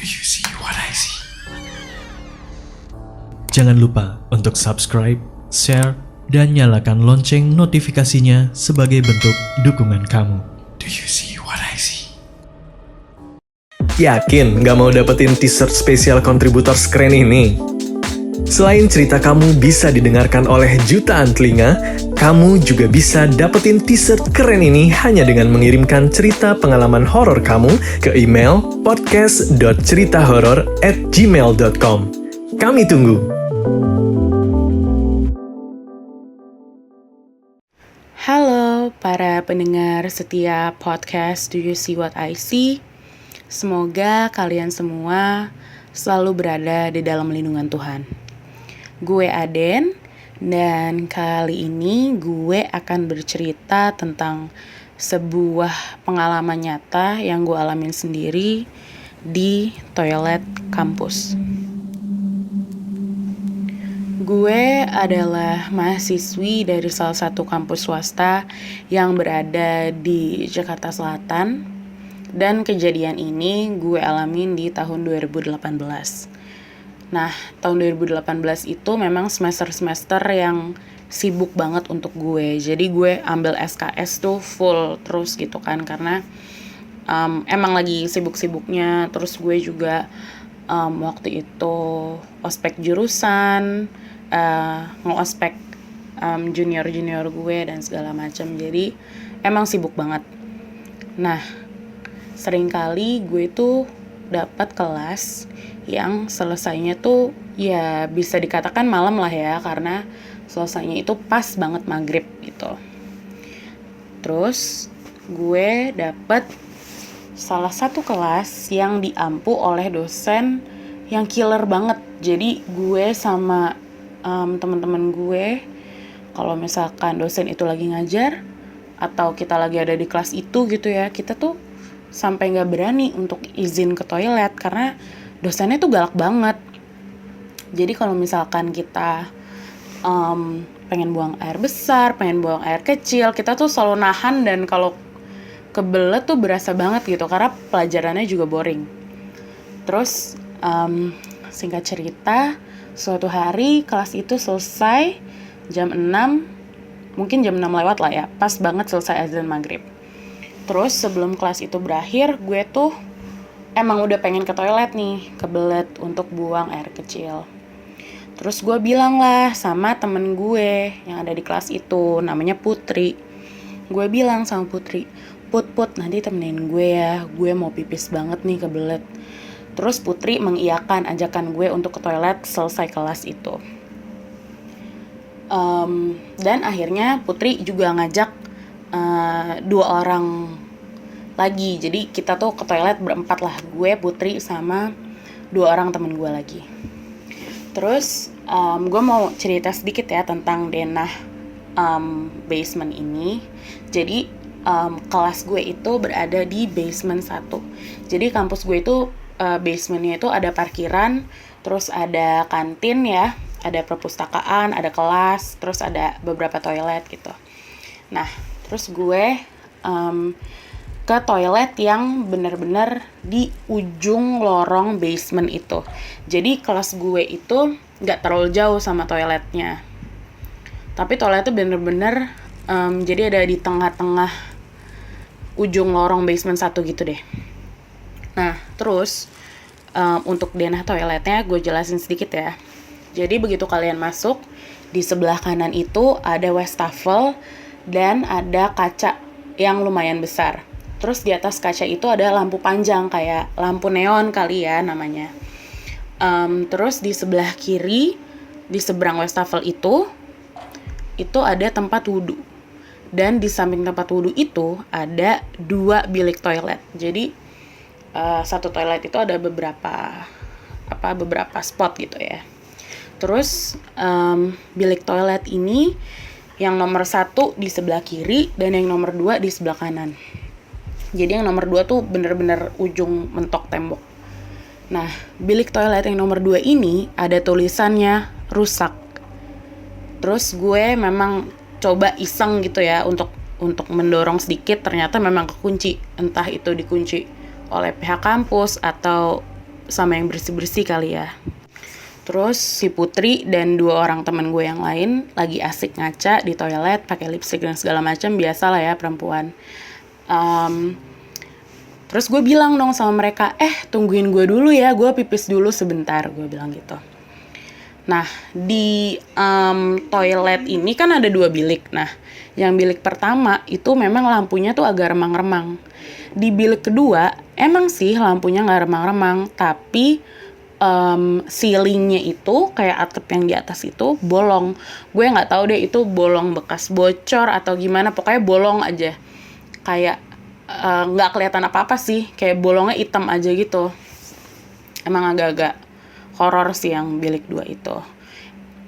Do you see what I see? Jangan lupa untuk subscribe, share, dan nyalakan lonceng notifikasinya sebagai bentuk dukungan kamu. Do you see what I see? Yakin nggak mau dapetin t-shirt spesial kontributor keren ini? Selain cerita kamu bisa didengarkan oleh jutaan telinga, kamu juga bisa dapetin t-shirt keren ini hanya dengan mengirimkan cerita pengalaman horor kamu ke email podcast.ceritahoror@gmail.com. Kami tunggu. Halo para pendengar setia podcast Do You See What I See? Semoga kalian semua selalu berada di dalam lindungan Tuhan. Gue Aden, dan kali ini gue akan bercerita tentang sebuah pengalaman nyata yang gue alamin sendiri di toilet kampus. Gue adalah mahasiswi dari salah satu kampus swasta yang berada di Jakarta Selatan, dan kejadian ini gue alamin di tahun 2018. Nah, tahun 2018 itu memang semester-semester yang sibuk banget untuk gue. Jadi gue ambil SKS tuh full terus gitu kan, karena emang lagi sibuk-sibuknya. Terus gue juga waktu itu ospek jurusan, nge-ospek junior-junior gue dan segala macam. Jadi emang sibuk banget. Nah, seringkali gue tuh dapat kelas yang selesainya tuh ya bisa dikatakan malam lah ya, karena selesainya itu pas banget maghrib gitu. Terus gue dapet salah satu kelas yang diampu oleh dosen yang killer banget. Jadi gue sama teman-teman gue, kalau misalkan dosen itu lagi ngajar atau kita lagi ada di kelas itu gitu ya, kita tuh sampai nggak berani untuk izin ke toilet karena dosennya tuh galak banget. Jadi kalau misalkan kita pengen buang air besar, pengen buang air kecil, kita tuh selalu nahan, dan kalau kebelet tuh berasa banget gitu karena pelajarannya juga boring. Terus singkat cerita, suatu hari kelas itu selesai jam 6, mungkin jam 6 lewat lah ya, pas banget selesai azan maghrib. Terus sebelum kelas itu berakhir, gue tuh emang udah pengen ke toilet nih, kebelet untuk buang air kecil. Terus gue bilang lah sama temen gue yang ada di kelas itu, namanya Putri. Gue bilang sama Putri, Put, nanti temenin gue ya, gue mau pipis banget nih, kebelet. Terus Putri mengiyakan ajakan gue untuk ke toilet selesai kelas itu. Dan akhirnya Putri juga ngajak 2 orang lagi. Jadi kita tuh ke toilet berempat lah, gue, Putri, sama 2 orang temen gue lagi. Terus gue mau cerita sedikit ya tentang denah basement ini. Jadi kelas gue itu berada di basement 1. Jadi kampus gue itu basementnya itu ada parkiran, terus ada kantin ya, ada perpustakaan, ada kelas, terus ada beberapa toilet gitu. Nah, terus gue ke toilet yang benar-benar di ujung lorong basement itu. Jadi kelas gue itu nggak terlalu jauh sama toiletnya. Tapi toiletnya benar-benar jadi ada di tengah-tengah ujung lorong basement 1 gitu deh. Nah, terus untuk denah toiletnya gue jelasin sedikit ya. Jadi begitu kalian masuk, di sebelah kanan itu ada wastafel dan ada kaca yang lumayan besar. Terus di atas kaca itu ada lampu panjang, kayak lampu neon kali ya namanya. Terus di sebelah kiri, di seberang wastafel itu ada tempat wudhu. Dan di samping tempat wudhu itu ada 2 bilik toilet. Jadi satu toilet itu ada beberapa spot gitu ya. Terus bilik toilet ini yang nomor 1 di sebelah kiri dan yang nomor 2 di sebelah kanan. Jadi yang nomor 2 tuh bener-bener ujung mentok tembok. Nah, bilik toilet yang nomor 2 ini ada tulisannya rusak. Terus gue memang coba iseng gitu ya untuk mendorong sedikit, ternyata memang kekunci. Entah itu dikunci oleh pihak kampus atau sama yang bersih-bersih kali ya. Terus si Putri dan 2 orang teman gue yang lain lagi asik ngaca di toilet pakai lipstick dan segala macam, biasa lah ya perempuan. Terus gue bilang dong sama mereka, tungguin gue dulu ya, gue pipis dulu sebentar, gue bilang gitu. Nah, di toilet ini kan ada 2 bilik. Nah, yang bilik pertama itu memang lampunya tuh agak remang-remang. Di bilik kedua, emang sih lampunya gak remang-remang, tapi ceilingnya itu, kayak atap yang di atas itu, bolong. Gue gak tahu deh itu bolong bekas bocor atau gimana, pokoknya bolong aja. Kayak gak kelihatan apa-apa sih, kayak bolongnya hitam aja gitu. Emang agak-agak horor sih yang bilik 2 itu.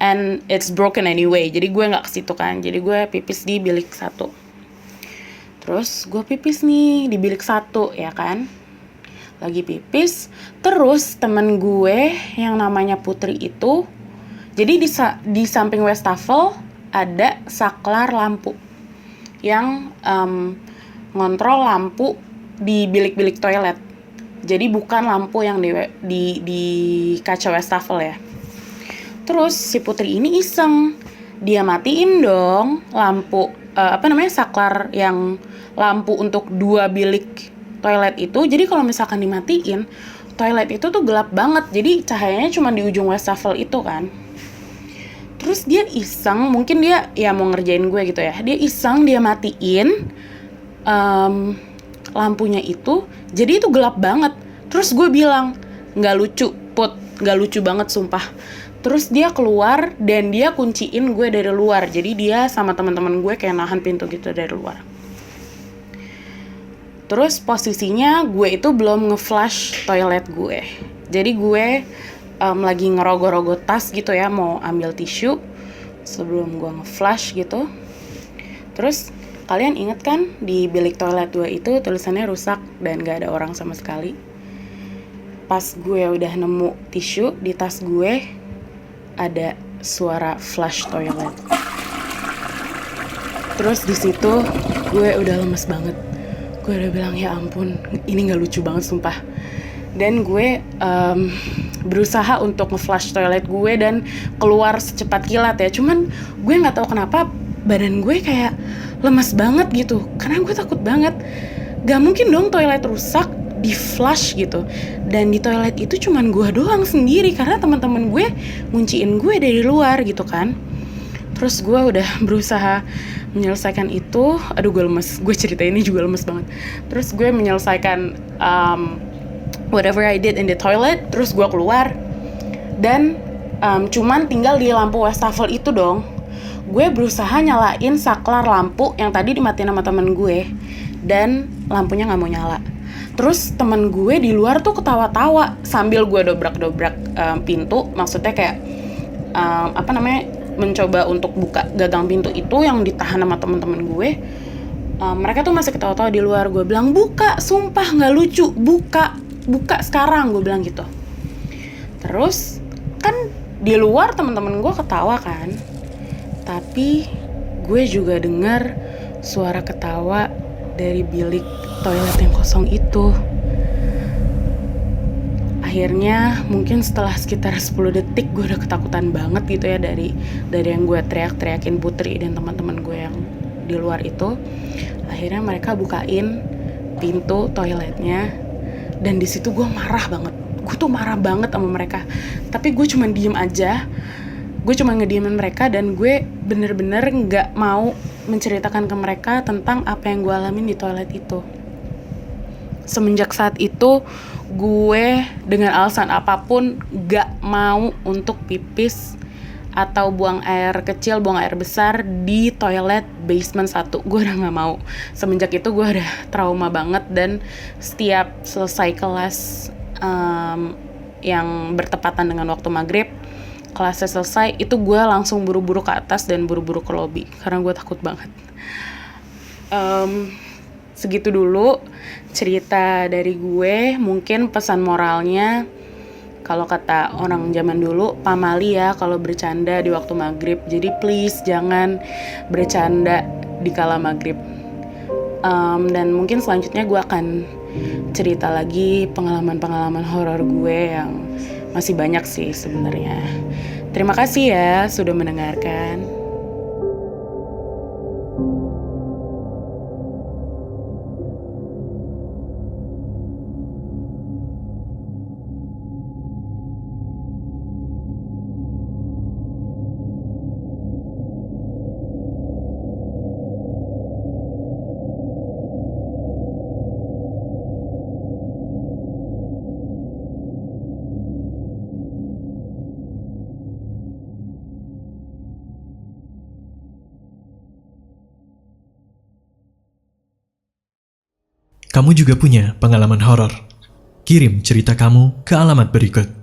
And it's broken anyway, jadi gue gak kesitu kan. Jadi gue pipis di bilik 1. Terus gue pipis nih di bilik 1 ya kan. Lagi pipis, terus temen gue yang namanya Putri itu, jadi di samping wastafel ada saklar lampu yang ngontrol lampu di bilik-bilik toilet. Jadi bukan lampu yang di kaca wastafel ya. Terus si Putri ini iseng, dia matiin dong lampu saklar yang lampu untuk 2 bilik toilet itu. Jadi kalau misalkan dimatiin, toilet itu tuh gelap banget. Jadi cahayanya cuma di ujung wastafel itu kan. Terus dia iseng, mungkin dia ya mau ngerjain gue gitu ya. Dia iseng, dia matiin lampunya itu, jadi itu gelap banget. Terus gue bilang, gak lucu Put, gak lucu banget sumpah. Terus dia keluar dan dia kunciin gue dari luar. Jadi dia sama teman-teman gue kayak nahan pintu gitu dari luar. Terus posisinya gue itu belum nge-flush toilet gue. Jadi gue lagi ngerogoh-rogoh tas gitu ya, mau ambil tisu sebelum gue nge-flush gitu. Terus kalian inget kan di bilik toilet 2 itu tulisannya rusak dan gak ada orang sama sekali. Pas gue udah nemu tisu, di tas gue ada suara flush toilet. Terus di situ gue udah lemes banget. Gue udah bilang ya ampun, ini gak lucu banget sumpah. Dan gue berusaha untuk nge-flush toilet gue dan keluar secepat kilat ya. Cuman gue gak tahu kenapa badan gue kayak lemas banget gitu, karena gue takut banget. Gak mungkin dong toilet rusak di flush gitu. Dan di toilet itu cuman gue doang sendiri, karena teman-teman gue ngunciin gue dari luar gitu kan. Terus gue udah berusaha menyelesaikan itu. Aduh gue lemes, gue cerita ini juga lemes banget. Terus gue menyelesaikan whatever I did in the toilet. Terus gue keluar dan cuman tinggal di lampu wastafel itu dong. Gue berusaha nyalain saklar lampu yang tadi dimatiin sama temen gue, dan lampunya gak mau nyala. Terus temen gue di luar tuh ketawa-tawa sambil gue dobrak-dobrak pintu. Maksudnya kayak mencoba untuk buka gagang pintu itu yang ditahan sama temen-temen gue. Mereka tuh masih ketawa-tawa di luar. Gue bilang, buka, sumpah gak lucu, buka sekarang, gue bilang gitu. Terus kan di luar temen-temen gue ketawa kan, tapi gue juga dengar suara ketawa dari bilik toilet yang kosong itu. Akhirnya mungkin setelah sekitar 10 detik gue udah ketakutan banget gitu ya dari yang gue teriakin Putri dan teman-teman gue yang di luar itu. Akhirnya mereka bukain pintu toiletnya dan di situ gue marah banget. Gue tuh marah banget sama mereka. Tapi gue cuma diem aja. Gue cuma ngediemin mereka dan gue bener-bener gak mau menceritakan ke mereka tentang apa yang gue alamin di toilet itu. Semenjak saat itu, gue dengan alasan apapun gak mau untuk pipis atau buang air kecil, buang air besar di toilet basement 1. Gue udah gak mau. Semenjak itu gue udah trauma banget dan setiap selesai kelas yang bertepatan dengan waktu maghrib, kelasnya selesai, itu gue langsung buru-buru ke atas dan buru-buru ke lobby karena gue takut banget. Segitu dulu cerita dari gue. Mungkin pesan moralnya, kalau kata orang zaman dulu, pamali ya kalau bercanda di waktu maghrib. Jadi please jangan bercanda di kala maghrib. Dan mungkin selanjutnya gue akan cerita lagi pengalaman-pengalaman horor gue yang masih banyak sih sebenarnya. Terima kasih ya sudah mendengarkan. Kamu juga punya pengalaman horor? Kirim cerita kamu ke alamat berikut.